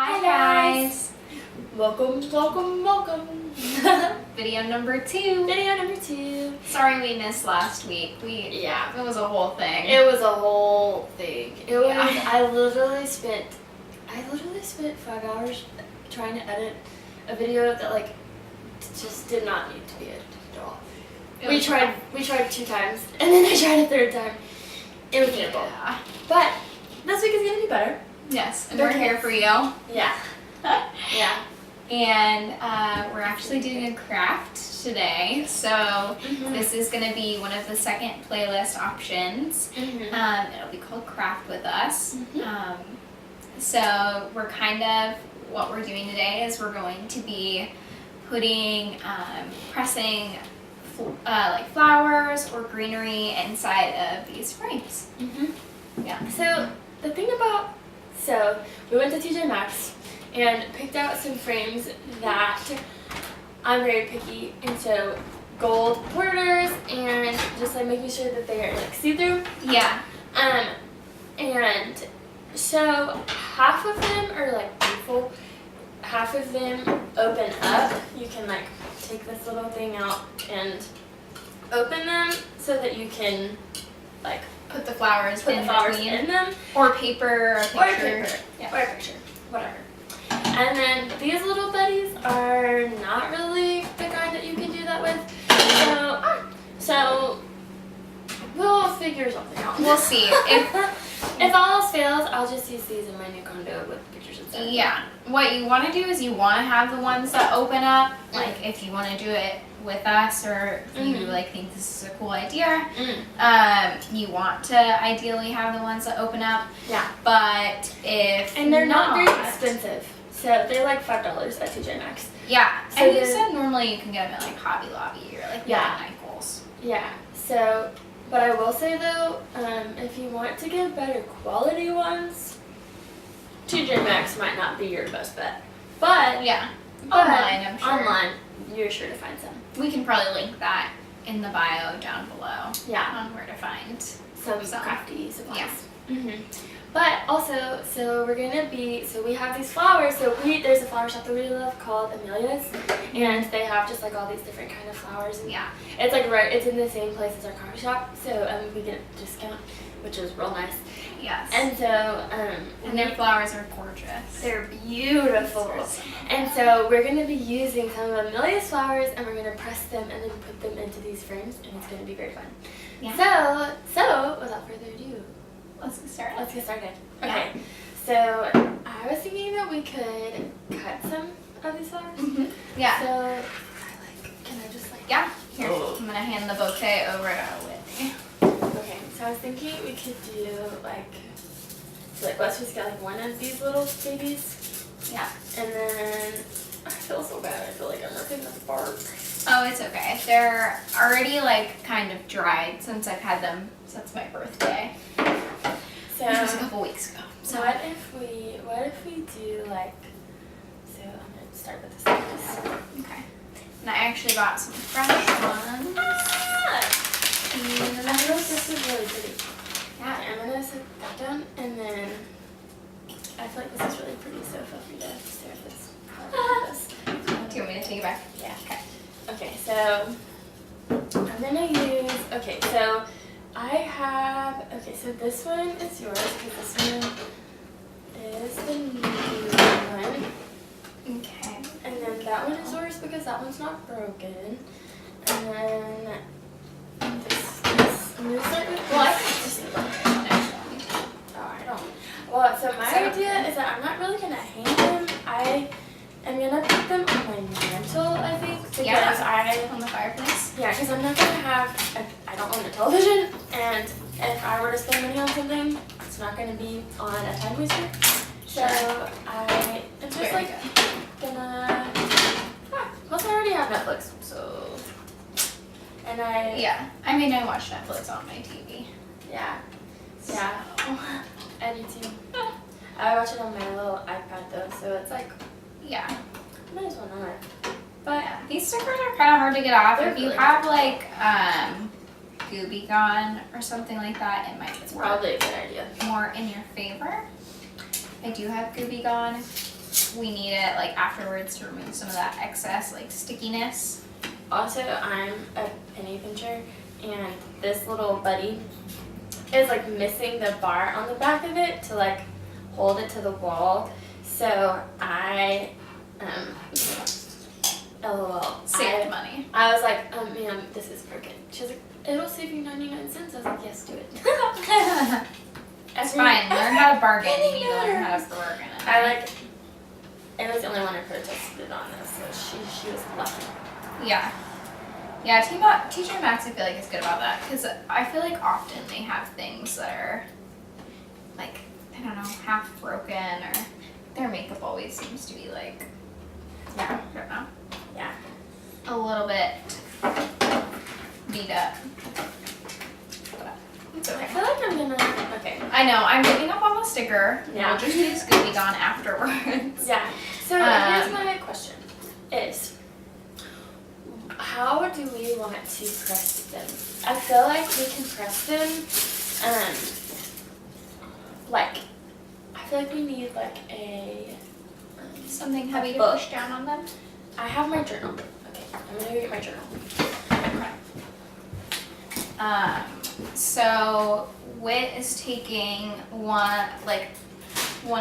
Hi guys! Welcome. Video number 2. Sorry we missed last week. It was a whole thing. It was a whole thing. Yeah. I literally spent 5 hours trying to edit a video that like just did not need to be edited at all. We tried 2 times and then I tried a 3rd time. It was terrible. Yeah. But this week is gonna be better. Yes, and we're here for you. Yeah. Yeah. And we're actually doing a craft today, so this is going to be one of the second playlist options. It'll be called Craft With Us. So what we're doing today is we're going to be putting, pressing like flowers or greenery inside of these frames. Yeah. So the thing about, we went to TJ Maxx and picked out some frames that I'm very picky, and so gold borders and just like making sure that they are like see-through. Yeah. And so half of them are like beautiful, half of them open up. You can like take this little thing out and open them so that you can like Put the flowers in them. Or paper, or a picture. Or a picture, whatever. And then these little buddies are not really the kind that you can do that with. So we'll figure something out. We'll see. If all else fails, I'll just use these in my new condo with pictures instead. Yeah. What you want to do is you want to have the ones that open up. Like if you want to do it with us, or if you like think this is a cool idea, you want to ideally have the ones that open up. Yeah. But if and they're not very expensive, so they're like $5 at TJ Maxx. Yeah. So and you said normally you can get them at like Hobby Lobby or like Michael's. Yeah. So, but I will say though, if you want to get better quality ones, TJ Maxx might not be your best bet. But online, I'm sure. Online, you're sure to find some. We can probably link that in the bio down below. Yeah. On where to find some crafty supplies. Yeah. But also, we have these flowers. There's a flower shop that we really love called Amelia's, and they have just like all these different kind of flowers. And it's like it's in the same place as our coffee shop, so we get a discount, which is real nice. Yes. And so, and their flowers are gorgeous. They're beautiful. And so we're going to be using some of Amelia's flowers, and we're going to press them and then put them into these frames, and it's going to be very fun. Yeah. So without further ado, let's get started. Okay. Yeah. So I was thinking that we could cut some of these flowers. Yeah. So can I just like? Yeah. Here, I'm gonna hand the bouquet over to Whitney. Okay. So I was thinking we could do let's just get like one of these little babies. Yeah. And then I feel so bad. I feel like I'm ripping this bark. Oh, it's okay. They're already like kind of dried since I've had them since my birthday. So which was a couple weeks ago. So what if we do like? So I'm gonna start with this necklace. Okay. And I actually bought some fresh ones. And I feel like this is really pretty. Yeah. I'm gonna set that down, and then I feel like this is really pretty. So feel free to stare at this. Do you want me to take it back? Yeah. Okay. Okay. So I'm gonna use. Okay. So so this one is yours because this one is the new one. Okay. And then that one is yours because that one's not broken. And then I'm gonna start with Well, so my idea is that I'm not really gonna hang them. I am gonna put them on my mantle, I think, because on the fireplace. Yeah, because I'm not gonna have. I don't own a television, and if I were to spend money on something, it's not gonna be on a time waster. So I am just gonna. Plus, I already have Netflix, so. And I watch Netflix on my TV. Yeah. Yeah. I do too. I watch it on my little iPad though, so it's like. Yeah. Might as well not. But these stickers are kind of hard to get off. If you have like Gooby Gone or something like that, it might probably a good idea. More in your favor. I do have Gooby Gone. we need it like afterwards to remove some of that excess like stickiness. Also, I'm a penny pincher, and this little buddy is like missing the bar on the back of it to like hold it to the wall. So I, LOL. Saved money. I was like, ma'am, this is broken. She was like, it'll save you 99 cents. I was like, yes, do it. It's fine. Learn how to bargain. You need to learn how to bargain. It was the only one who protested on this, so she was lucky. Yeah. Yeah, TJ Maxx I feel like is good about that because I feel like often they have things that are like, I don't know, half broken or their makeup always seems to be like, Yeah. I don't know, Yeah. a little bit beat up. But it's I okay. feel like I'm gonna, okay. I know, I'm giving up on the sticker. Yeah. We'll just use Goopy Gone afterwards. Yeah. So here's my question is, how do we want to press them? I feel like we can press them, like, I feel like we need like a, Something heavy to book. push down on them. I have my journal. Okay, I'm gonna go get my journal. So Whit is taking one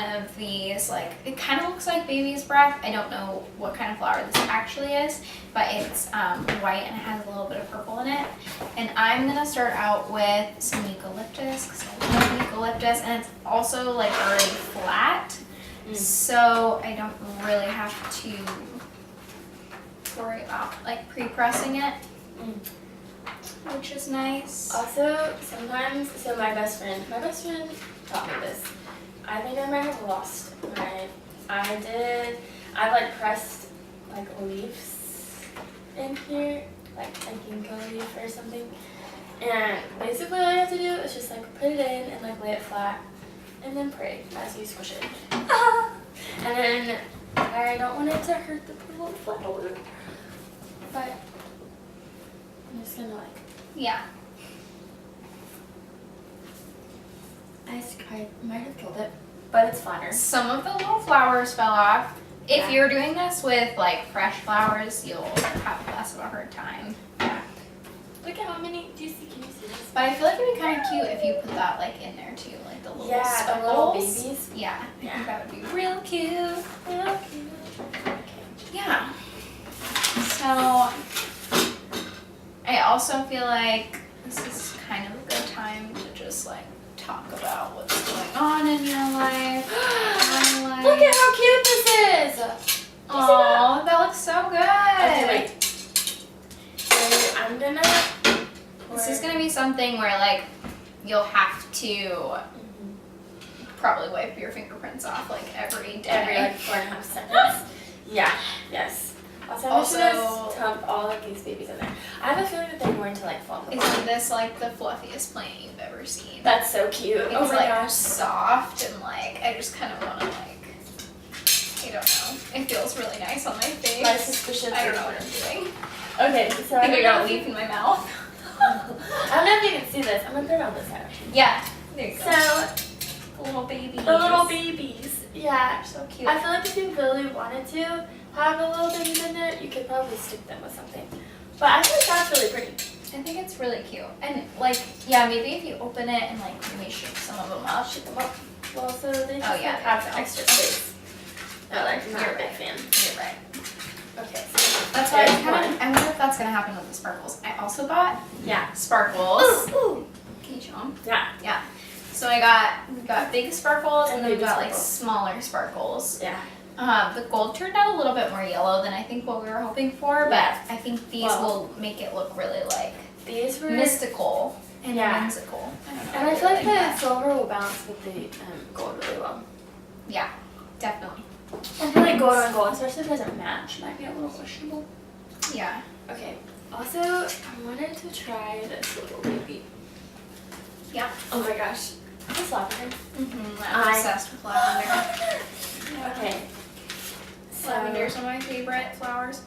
of these, like, it kind of looks like baby's breath. I don't know what kind of flower this actually is, but it's white and it has a little bit of purple in it. And I'm gonna start out with some eucalyptus because I love eucalyptus, and it's also like already flat, so I don't really have to worry about like pre-pressing it. Which is nice. Also, sometimes, so my best friend taught me this. I think I might have lost my, I like pressed like leaves in here, like a ginkgo leaf or something. And basically all you have to do is just like put it in and like lay it flat and then pray as you squish it. And then I don't want it to hurt the poor little flower, but I'm just gonna like, Yeah. I might have killed it, but it's flatter. Some of the little flowers fell off. If Yeah. you're doing this with like fresh flowers, you'll have less of a hard time. Yeah. Look at how many, can you see this? But I feel like it'd be kind of cute if you put that like in there too, like the little Yeah, the little speckles. babies. Yeah, I Yeah. think that would be real cute. Real cute. Okay. Yeah. So I also feel like this is kind of a good time to just like talk about what's going on in your life. My life. Look at how cute this is! Oh, that looks so good. Okay, wait. So I'm gonna... This is gonna be something where like you'll have to probably wipe your fingerprints off like every day. Every like 4.5 seconds. Yeah, yes. Also, I'm just gonna dump all of these babies in there. I have a feeling that they're going to like fall apart. Isn't this like the fluffiest plant you've ever seen? That's so cute. It's Oh my like gosh. soft and like I just kind of want to like, I don't know. It feels really nice on my face. My suspicions I don't are know what I'm doing. Okay, so I think I don't got know a if leaf in my mouth. I don't know if you can see this. I'm gonna put it on this side. Yeah. There you go. So The little babies. the little babies. Yeah. So cute. I feel like if you really wanted to have the little babies in there, you could probably stick them with something. But I think that's really pretty. I think it's really cute. And like, yeah, maybe if you open it and like maybe shake some of them up. Shake them up. Well, so they just Oh, yeah, like, have that's extra space. No, like I'm not You're a big right. fan. You're right. Okay, so That's why there's I one. wonder if that's gonna happen with the sparkles. I also got Yeah. sparkles. Ooh. Can you show them? Yeah. Yeah. So we've got big sparkles and then we've baby got like sparkles. smaller sparkles. Yeah. The gold turned out a little bit more yellow than I think what we were hoping for, but Yeah. I think these Well, will make it look really like These were. mystical and Yeah. whimsical. I don't know. And I feel like the that. silver will balance with the gold really well. Yeah, definitely. I feel like gold on gold, especially if it doesn't match, might be a little questionable. Yeah. Okay. Also, I wanted to try this little baby. Yeah. Oh my gosh. This lavender. I'm obsessed with lavender. Okay. So, Lavender's one of my favorite flowers.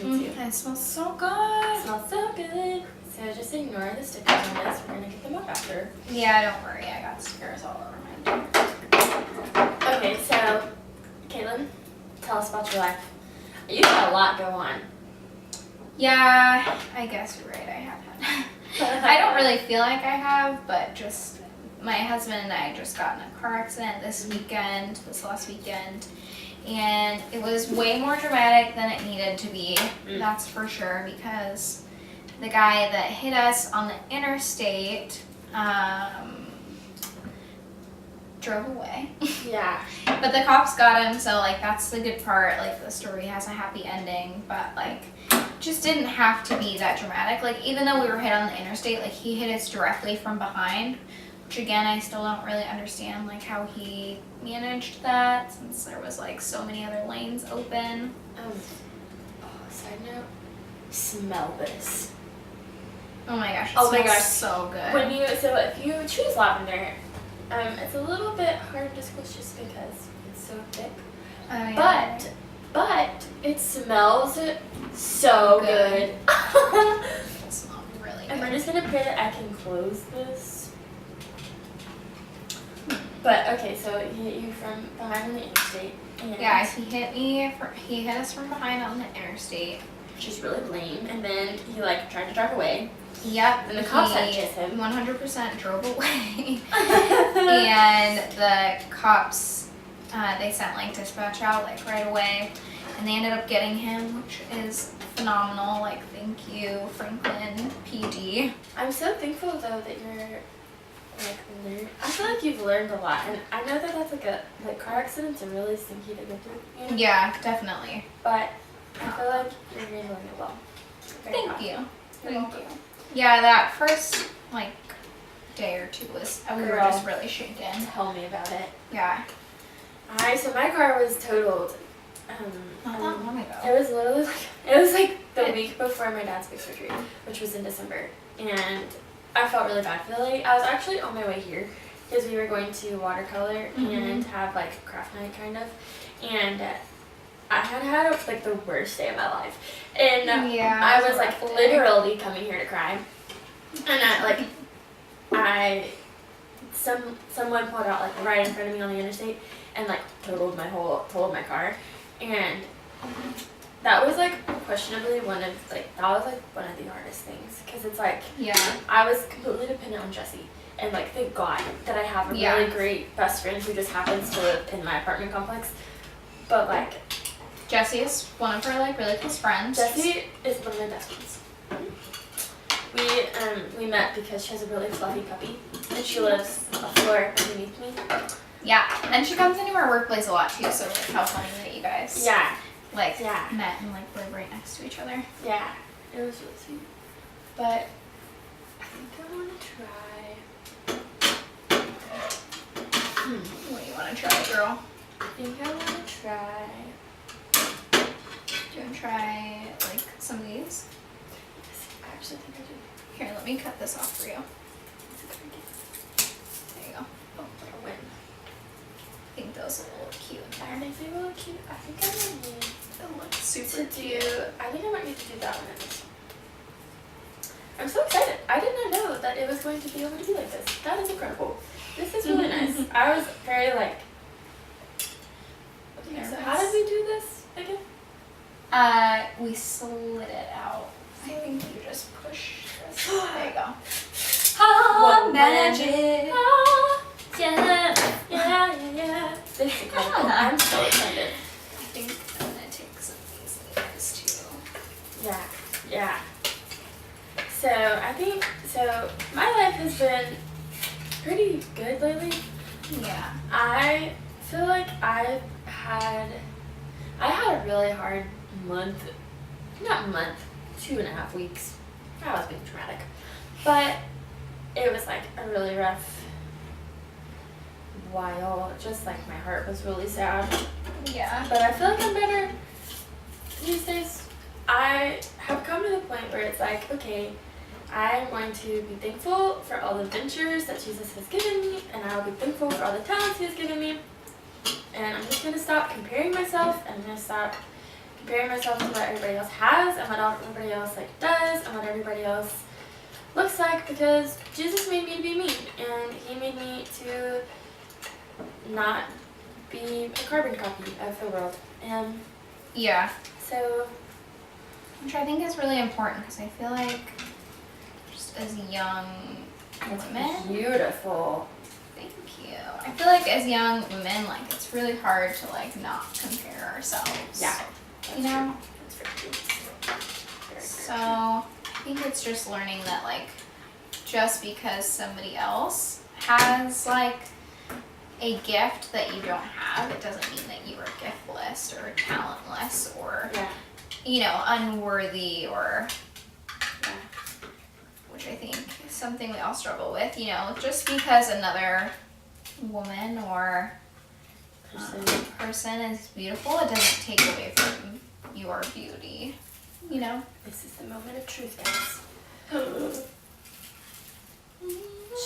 me too. And it smells so good. Smells so good. So just ignore the stickers on this. We're gonna get them off after. Yeah, don't worry. I got stickers all over mine too. Okay, so Caitlin, about your life. You got a lot go on. Yeah, I guess you're right. I have had. I don't really feel like I have, but just my husband and I just got in a car accident this last weekend, and it was way more dramatic than it needed to be. That's for sure, because the guy that hit us on the interstate drove away. Yeah. But the cops got him, so like that's the good part. Like the story has a happy ending, but like just didn't have to be that dramatic. Like even though we were hit on the interstate, like he hit us directly from behind, which again I still don't really understand like how he managed that, since there was like so many other lanes open. Side note, smell this. Oh my gosh, it Oh my smells gosh. so good. If you choose lavender, it's a little bit hard to squish just because it's so thick. Oh, yeah. But it smells so good. It smells really And we're good. just gonna pray that I can close this. But okay, so he hit you from behind on the interstate. And Yeah, he hit us from behind on the interstate. which is really lame. And then he like tried to drive away. Yep. And the cops had to he chase him. 100% drove away. And the cops, they sent like dispatch out like right away, and they ended up getting him, which is phenomenal. Like, thank you, Franklin PD. I'm so thankful though that you're like I feel like you've learned a lot, and I know that that's like car accidents are really stinky to go through. You know? Yeah, definitely. But I feel like you're handling it well. Very Thank proud. you. You're Thank welcome. you. Yeah, that first like day or two was we were Girl. just really shaken. Tell me about it. Yeah. So my car was totaled. Not that long ago. It was literally like the week before my dad's big surgery, which was in December, and I felt really bad for the lady. I was actually on my way here because we were going to watercolor and have like craft night kind of, and I had like the worst day of my life, and Yeah, I it was was a like rough day. literally coming here to cry, and someone pulled out like right in front of me on the interstate and like totaled my car, and that was like questionably one of the hardest things, because it's like Yeah. I was completely dependent on Jesse, and like thank God that I have a really great best friend who just happens to live in my apartment complex, but like Jessie is one of her like really close friends. Jessie is one of my best friends. We met because she has a really fluffy puppy, and she lives a floor underneath me. Yeah, and she comes into our workplace a lot too, so like how funny that you guys met and like live right next to each other. Yeah, it was really sweet. But I think I want to try. What do you want to try, girl? I think I want to try. Do you want to try like some of these? I actually think I do. Here, let me cut this off for you. There you go. Oh, what a win. I think those are a little cute in I there. think they will look cute. I think I might need They look super to do. I think I might need to do that one at least. I'm so excited. I did not know that it was going to be able to be like this. That is incredible. This is really nice. I was very like. Okay, so how did we do this again? We slid it out. I think you just push this. There you go. What magic. Yeah. This is incredible. I'm so excited. I think I'm gonna take some of these leaves too. Yeah. So I think my life has been pretty good lately. Yeah. I feel like I had a really hard month, 2.5 weeks. That was being dramatic, but it was like a really rough while. Just like my heart was really sad. Yeah. But I feel like I'm better these days. I have come to the point where it's like, okay, I'm going to be thankful for all the adventures that Jesus has given me, and I'll be thankful for all the talents He has given me. And I'm just going to stop comparing myself, and I'm going to stop comparing myself to what everybody else has, and what everybody else like does, and what everybody else looks like, because Jesus made me to be me, and He made me to not be a carbon copy of the world. And Yeah. So, Which I think is really important because I feel like just as young women. beautiful. Thank you. I feel like as young women, like it's really hard to like not compare ourselves. Yeah. You know? True. That's very true. Very, So I think it's just learning that like just because somebody else has like a gift that you don't have, it doesn't mean that you are giftless or talentless or yeah. you know, unworthy or Yeah. which I think is something we all struggle with, you know, just because another woman or person is beautiful, it doesn't take away from your beauty, you know? This is the moment of truth, guys.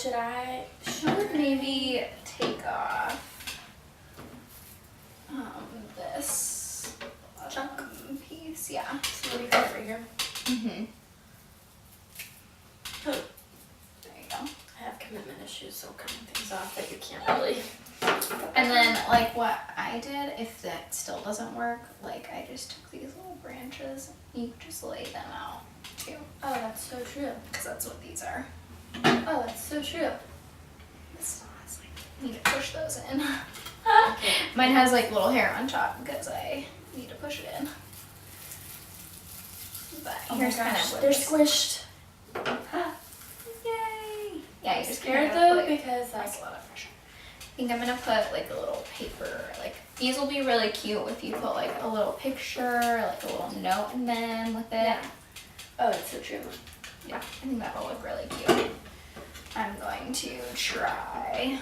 Should I maybe take off this Chunk? piece, yeah. So let me put it right here. Mm-hmm. There you go. I have commitment issues, so cutting things off that you can't really. And then, like, what I did, if that still doesn't work, like, I just took these little branches. You just lay them out, too. Oh, that's so true. Because that's what these are. Oh, that's so true. This is like, I need to push those in. Okay. Mine has, like, little hair on top because I need to push it in. But Oh here's my kind gosh, of they're squished. Yay! Yeah, you're just Scared kind of, though like, because that's like a lot of pressure. I think I'm gonna put like a little paper, like these will be really cute if you put like a little picture, like a little note in them with it. yeah. Oh, it's so true. Yeah, I think that'll look really cute. I'm going to try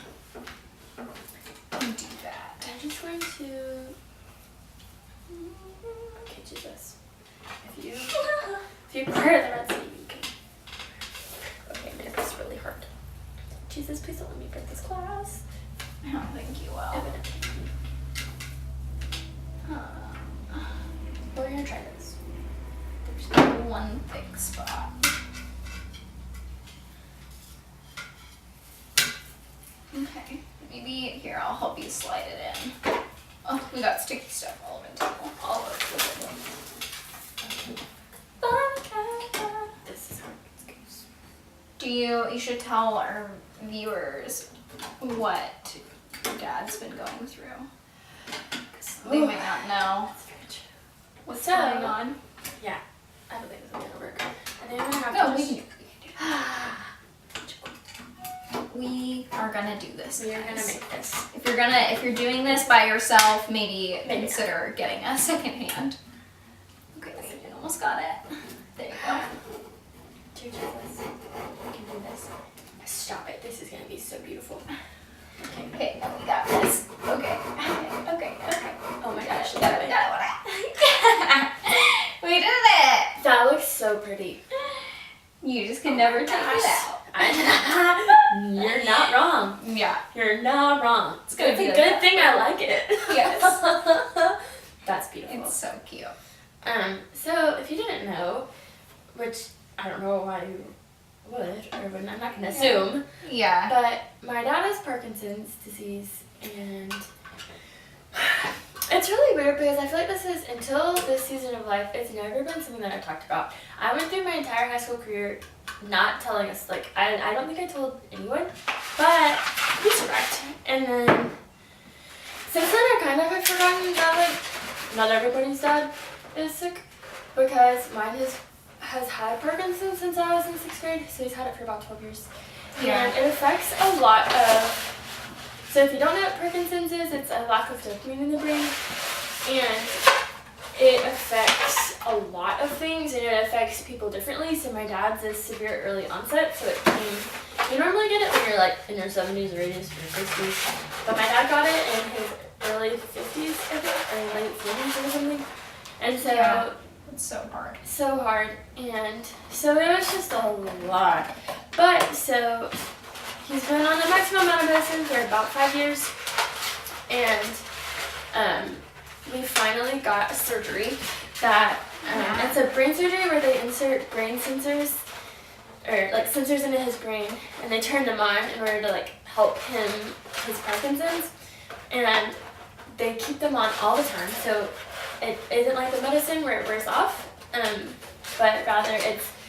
and do that. I'm just going to. Okay, Jesus. If you part of the Red Sea, you can. Okay, man, this is really hard. Jesus, please don't let me break this glass. I don't think you will. Evidently. We're gonna try this. There's one thick spot. Okay, maybe here I'll help you slide it in. Oh, we got sticky stuff all over the table. All over the table. This is hard. You should tell our viewers what Dad's been going through. 'Cause they might not know what's So- going on. Yeah, I believe it's gonna work. And then we're gonna have No, to we just. can We are gonna do this. We are gonna guys. make this. If you're doing this by yourself, maybe Maybe consider getting a second hand. Okay, we almost got it. There you go. Dear Jesus, we can do this. Stop it. This is gonna be so beautiful. Okay. Okay, we got this. Okay. Okay. Oh my gosh, We look got at it. it. We did it. That looks so pretty. You just can never take it out. You're not wrong. Yeah. You're not wrong. It's gonna be a like good that. thing I like it. Yes. That's beautiful. It's so cute. So if you didn't know, which I don't know why you would or wouldn't, I'm not gonna assume, Yeah. but my dad has Parkinson's disease, and it's really weird because I feel like this is, until this season of life, it's never been something that I've talked about. I went through my entire high school career not telling us, like, I don't think I told anyone, but he survived. And then since then I kind of have forgotten that, like, not everybody's dad is sick, because mine has had Parkinson's since I was in 6th grade, so he's had it for about 12 years. Yeah. And it affects a lot of, so if you don't know what Parkinson's is, it's a lack of dopamine in the brain, and it affects a lot of things, and it affects people differently. So my dad's is severe early onset, so it came, you normally get it when you're like in your 70s or 80s or 60s, but my dad got it in his early 50s, I think, or late 40s or something, and so Yeah. It's so hard. so hard, and so it was just a lot. But so he's been on the maximum amount of medicine for about 5 years, and we finally got a surgery that it's a brain surgery where they insert brain sensors, or like sensors into his brain, and they turn them on in order to like help him his Parkinson's, and they keep them on all the time. So it isn't like the medicine where it wears off, but rather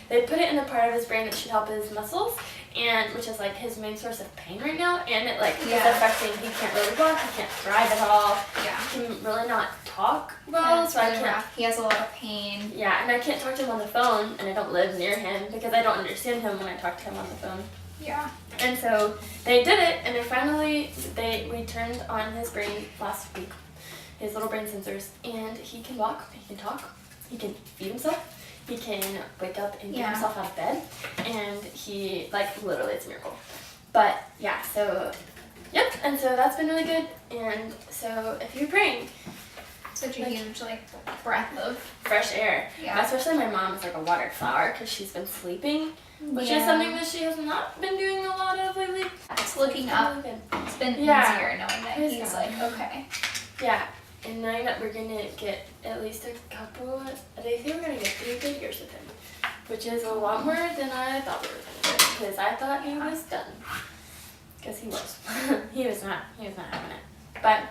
they put it in the part of his brain that should help his muscles, and which is like his main source of pain right now, and it like is affecting. He can't really walk, he can't drive at all. Yeah. He can really not talk well, so I can't. He has a lot of pain. Yeah, and I can't talk to him on the phone, and I don't live near him because I don't understand him when I talk to him on the phone. Yeah. And so they did it, and we turned on his brain last week, his little brain sensors, and he can walk, he can talk, he can feed himself, he can wake up and get himself out of bed, and he, like, literally, it's a miracle. But yeah, so yep, and so that's been really good. And so if you're praying, such a huge like breath of fresh air. Yeah. Especially my mom is like a watered flower because she's been sleeping, which is something that she has not been doing a lot of lately. It's looking up. Really good. It's been easier knowing that It's he's fine. like okay. Yeah, and knowing that we're gonna get at least a couple. They think we're gonna get 3 good years with him, which is a lot more than I thought we were gonna get because I thought he was done. Because he was. he was not having it. But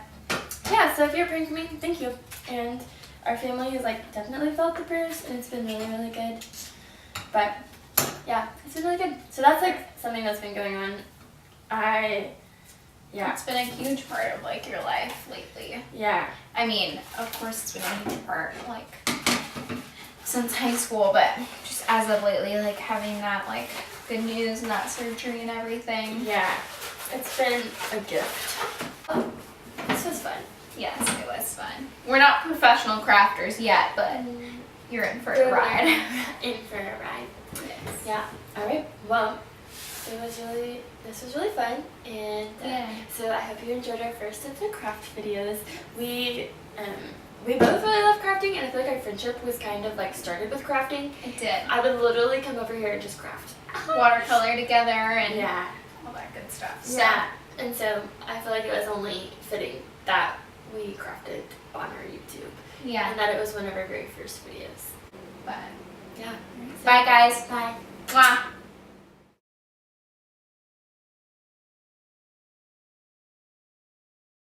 yeah, so if you're praying for me, thank you. And our family has like definitely felt the prayers, and it's been really, really good. But yeah, it's been really good. So that's like something that's been going on. It's been a huge part of like your life lately. Yeah. I mean, of course it's been a huge part like since high school, but just as of lately, like having that like good news and that surgery and everything. Yeah. It's been a gift. Oh, this was fun. Yes, it was fun. We're not professional crafters yet, but you're in for a ride. In for a ride. Yes. Yeah. All right. Well, this was really fun, and so I hope you enjoyed our first of the craft videos. We both really love crafting, and I feel like our friendship was kind of like started with crafting. It did. I would literally come over here and just craft. Watercolor together and all that good stuff. So. Yeah. And so I feel like it was only fitting that we crafted on our YouTube. Yeah. And that it was one of our very first videos. But yeah. bye guys. Bye. Mwah.